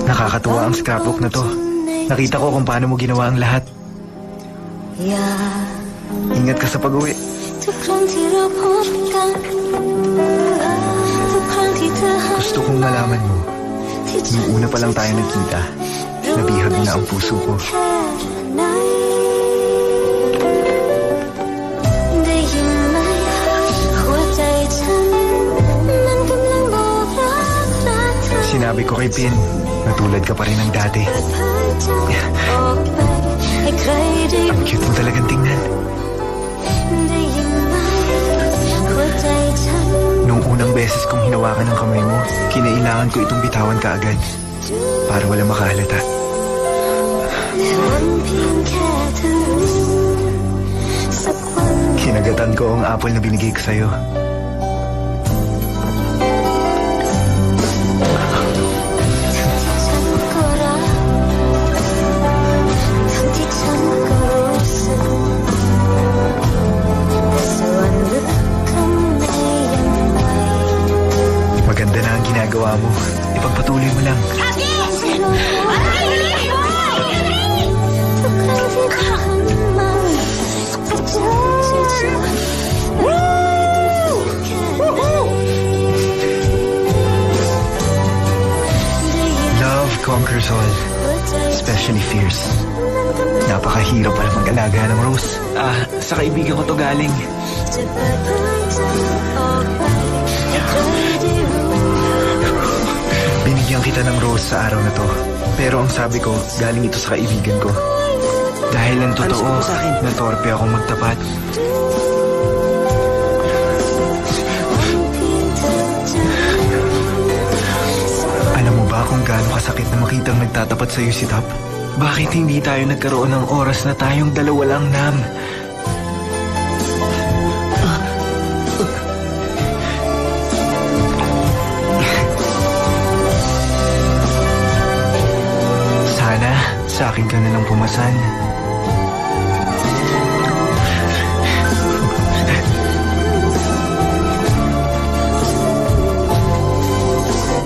Nakakatuwa ang scrapbook na to. Nakita ko kung paano mo ginawa ang lahat. Ingat ka sa pag-uwi. Gusto kong malaman mo, nung una pa lang tayo nagkita, nabihag mo na ang puso ko. Sinabi ko kay Pin, natulad ka pa rin ng dati. Ang cute mo talagang tingnan. Nung unang beses kong hinawakan ang kamay mo, kinailangan ko itong bitawan ka agad para wala makahalata. Kinagatan ko ang apple na binigay ko sa'yo. Maganda na ang ginagawa mo. Ipagpatuloy mo lang. Love conquers all, especially fears. Napakahirap pala mag-alaga ng Rose. Sa kaibigan ko to galing. Binigyan kita ng rose sa araw na to. Pero ang sabi ko, galing ito sa kaibigan ko. Dahil ang totoo, natorpe akong magtapat. Alam mo ba kung gaano kasakit na makitang nagtatapat sa'yo si Tap? Bakit hindi tayo nagkaroon ng oras na tayong dalawa lang, Nam? Sa akin ka nalang pumasan.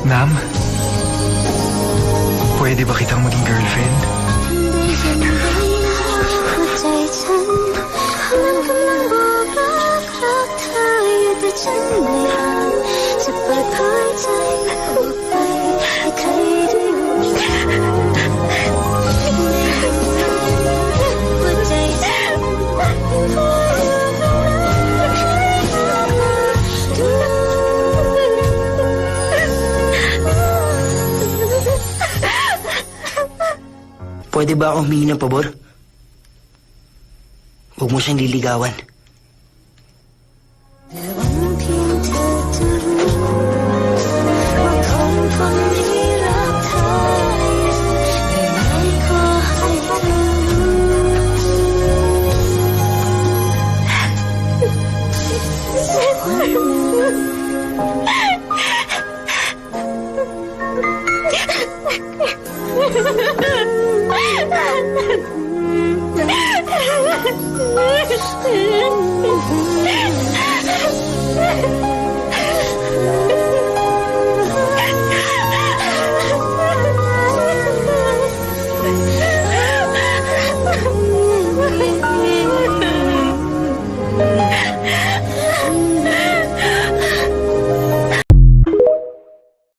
Nam, pwede ba kitang maging girlfriend? Pwede ba akong humingi ng pabor? Huwag mo siyang liligawan.